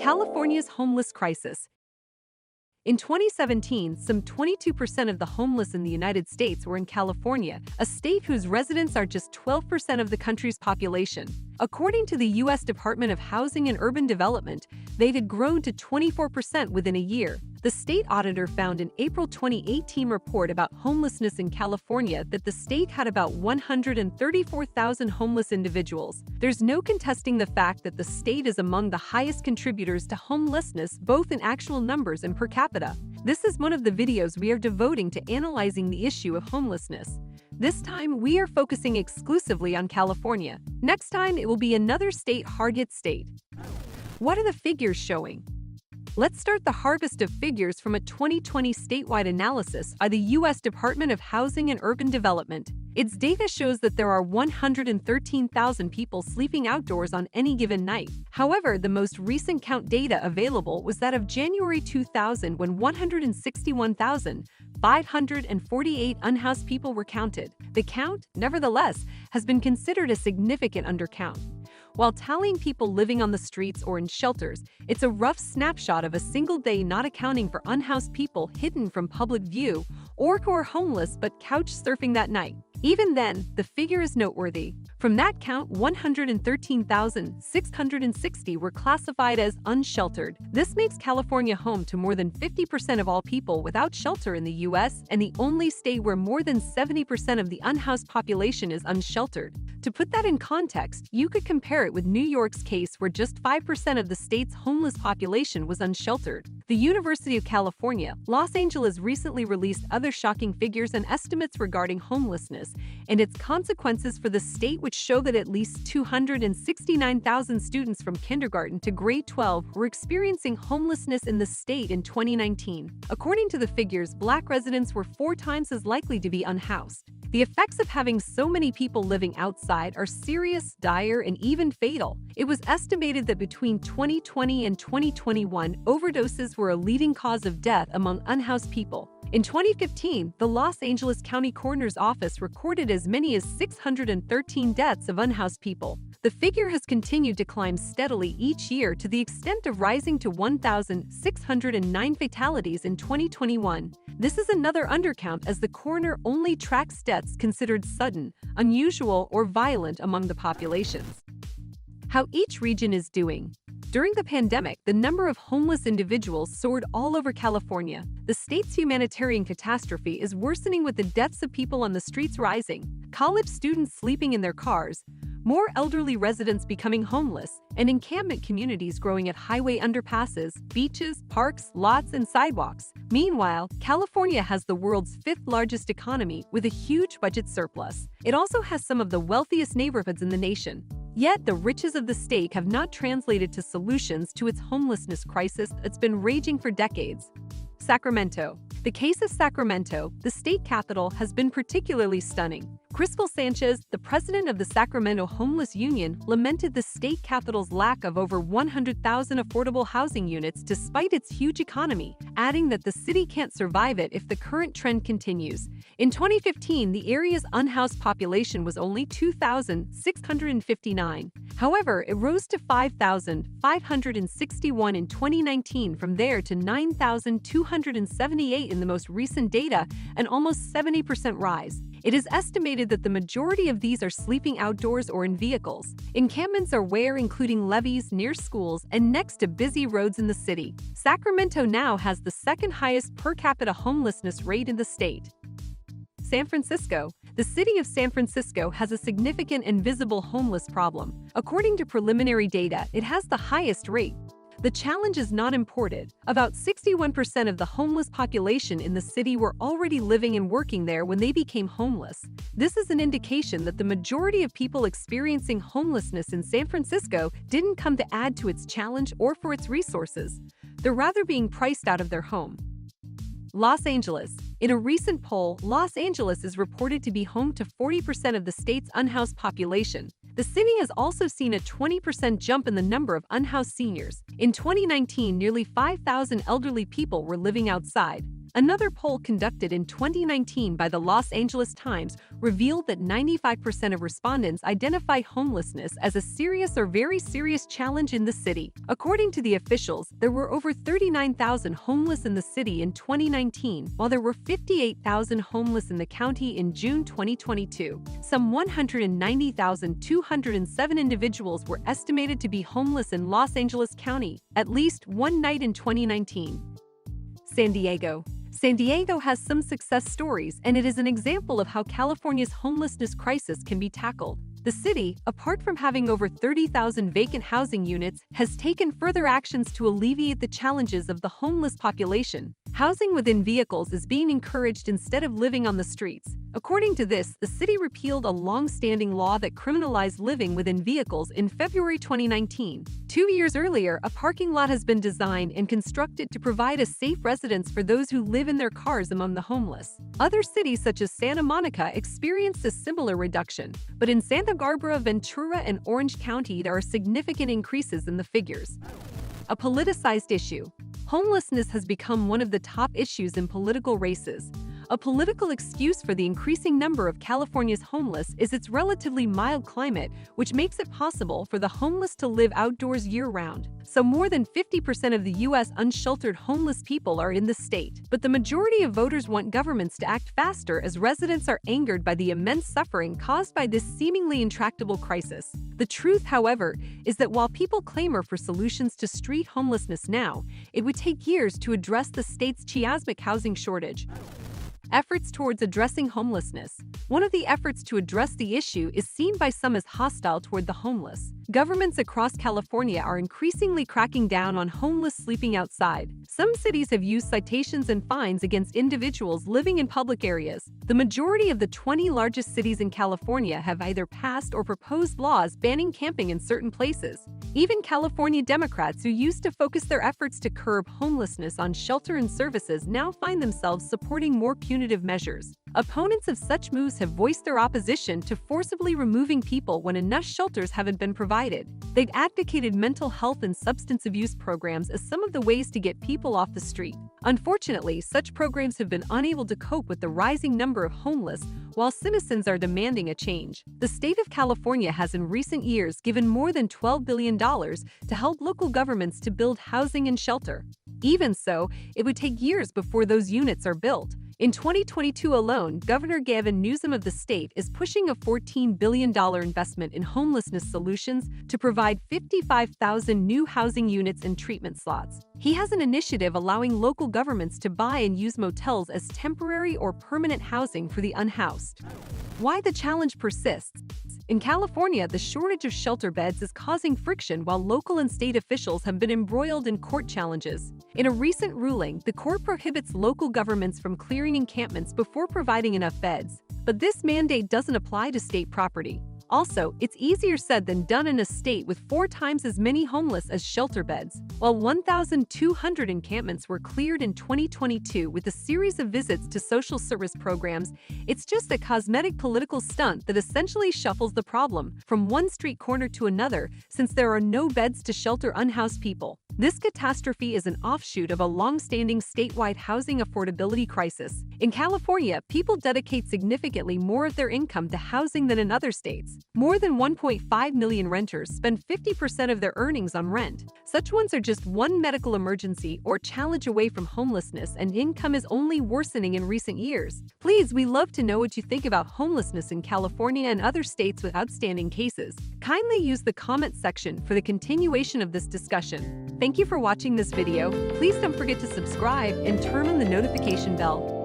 California's homeless crisis. In 2017, some 22% of the homeless in the United States were in California, a state whose residents are just 12% of the country's population. According to the U.S. Department of Housing and Urban Development, they had grown to 24% within a year. The state auditor found in April 2018 report about homelessness in California that the state had about 134,000 homeless individuals. There's no contesting the fact that the state is among the highest contributors to homelessness, both in actual numbers and per capita. This is one of the videos we are devoting to analyzing the issue of homelessness. This time, we are focusing exclusively on California. Next time, it will be another state hard-hit state. What are the figures showing? Let's start the harvest of figures from a 2020 statewide analysis by the U.S. Department of Housing and Urban Development. Its data shows that there are 113,000 people sleeping outdoors on any given night. However, the most recent count data available was that of January 2000, when 161,548 unhoused people were counted. The count, nevertheless, has been considered a significant undercount. While tallying people living on the streets or in shelters, it's a rough snapshot of a single day, not accounting for unhoused people hidden from public view or who are homeless but couch surfing that night. Even then, the figure is noteworthy. From that count, 113,660 were classified as unsheltered. This makes California home to more than 50% of all people without shelter in the U.S. and the only state where more than 70% of the unhoused population is unsheltered. To put that in context, you could compare it with New York's case, where just 5% of the state's homeless population was unsheltered. The University of California, Los Angeles recently released other shocking figures and estimates regarding homelessness and its consequences for the state, which show that at least 269,000 students from kindergarten to grade 12 were experiencing homelessness in the state in 2019. According to the figures, Black residents were 4 times as likely to be unhoused. The effects of having so many people living outside are serious, dire, and even fatal. It was estimated that between 2020 and 2021, overdoses were a leading cause of death among unhoused people. In 2015, the Los Angeles County Coroner's Office recorded as many as 613 deaths of unhoused people. The figure has continued to climb steadily each year, to the extent of rising to 1,609 fatalities in 2021. This is another undercount, as the coroner only tracks deaths considered sudden, unusual, or violent among the populations. How each region is doing. During the pandemic, the number of homeless individuals soared all over California. The state's humanitarian catastrophe is worsening, with the deaths of people on the streets rising, college students sleeping in their cars, more elderly residents becoming homeless, and encampment communities growing at highway underpasses, beaches, parks, lots, and sidewalks. Meanwhile, California has the world's 5th largest economy, with a huge budget surplus. It also has some of the wealthiest neighborhoods in the nation. Yet, the riches of the state have not translated to solutions to its homelessness crisis that's been raging for decades. Sacramento. The case of Sacramento, the state capital, has been particularly stunning. Sanchez, the president of the Sacramento Homeless Union, lamented the state capital's lack of over 100,000 affordable housing units despite its huge economy, adding that the city can't survive it if the current trend continues. In 2015, the area's unhoused population was only 2,659. However, it rose to 5,561 in 2019, from there to 9,278 in the most recent data, an almost 70% rise. It is estimated that the majority of these are sleeping outdoors or in vehicles. Encampments are where, including levees, near schools, and next to busy roads in the city. Sacramento now has the 2nd highest per capita homelessness rate in the state. San Francisco. The city of San Francisco has a significant and visible homeless problem. According to preliminary data, it has the highest rate. The challenge is not imported. About 61% of the homeless population in the city were already living and working there when they became homeless. This is an indication that the majority of people experiencing homelessness in San Francisco didn't come to add to its challenge or for its resources. They're rather being priced out of their home. Los Angeles. In a recent poll, Los Angeles is reported to be home to 40% of the state's unhoused population. The city has also seen a 20% jump in the number of unhoused seniors. In 2019, nearly 5,000 elderly people were living outside. Another poll conducted in 2019 by the Los Angeles Times revealed that 95% of respondents identify homelessness as a serious or very serious challenge in the city. According to the officials, there were over 39,000 homeless in the city in 2019, while there were 58,000 homeless in the county in June 2022. Some 190,207 individuals were estimated to be homeless in Los Angeles County at least one night in 2019. San Diego. San Diego has some success stories, and it is an example of how California's homelessness crisis can be tackled. The city, apart from having over 30,000 vacant housing units, has taken further actions to alleviate the challenges of the homeless population. Housing within vehicles is being encouraged instead of living on the streets. According to this, the city repealed a long-standing law that criminalized living within vehicles in February 2019. 2 years earlier, a parking lot has been designed and constructed to provide a safe residence for those who live in their cars among the homeless. Other cities such as Santa Monica experienced a similar reduction, but in Santa Barbara, Ventura, and Orange County, there are significant increases in the figures. A politicized issue. Homelessness has become one of the top issues in political races. A political excuse for the increasing number of California's homeless is its relatively mild climate, which makes it possible for the homeless to live outdoors year-round. So more than 50% of the U.S. unsheltered homeless people are in the state. But the majority of voters want governments to act faster as residents are angered by the immense suffering caused by this seemingly intractable crisis. The truth, however, is that while people clamor for solutions to street homelessness now, it would take years to address the state's chiasmic housing shortage. Efforts towards addressing homelessness. One of the efforts to address the issue is seen by some as hostile toward the homeless. Governments across California are increasingly cracking down on homeless sleeping outside. Some cities have used citations and fines against individuals living in public areas. The majority of the 20 largest cities in California have either passed or proposed laws banning camping in certain places. Even California Democrats, who used to focus their efforts to curb homelessness on shelter and services, now find themselves supporting more punitive measures. Opponents of such moves have voiced their opposition to forcibly removing people when enough shelters haven't been provided. They've advocated mental health and substance abuse programs as some of the ways to get people off the street. Unfortunately, such programs have been unable to cope with the rising number of homeless, while citizens are demanding a change. The state of California has in recent years given more than $12 billion to help local governments to build housing and shelter. Even so, it would take years before those units are built. In 2022 alone, Governor Gavin Newsom of the state is pushing a $14 billion investment in homelessness solutions to provide 55,000 new housing units and treatment slots. He has an initiative allowing local governments to buy and use motels as temporary or permanent housing for the unhoused. Why the challenge persists. In California, the shortage of shelter beds is causing friction while local and state officials have been embroiled in court challenges. In a recent ruling, the court prohibits local governments from clearing encampments before providing enough beds. But this mandate doesn't apply to state property. Also, it's easier said than done in a state with 4 times as many homeless as shelter beds. While 1,200 encampments were cleared in 2022 with a series of visits to social service programs, it's just a cosmetic political stunt that essentially shuffles the problem from one street corner to another, since there are no beds to shelter unhoused people. This catastrophe is an offshoot of a long-standing statewide housing affordability crisis. In California, people dedicate significantly more of their income to housing than in other states. More than 1.5 million renters spend 50% of their earnings on rent. Such ones are just one medical emergency or challenge away from homelessness, and income is only worsening in recent years. Please, we love to know what you think about homelessness in California and other states with outstanding cases. Kindly use the comment section for the continuation of this discussion. Thank you for watching this video. Please don't forget to subscribe and turn on the notification bell.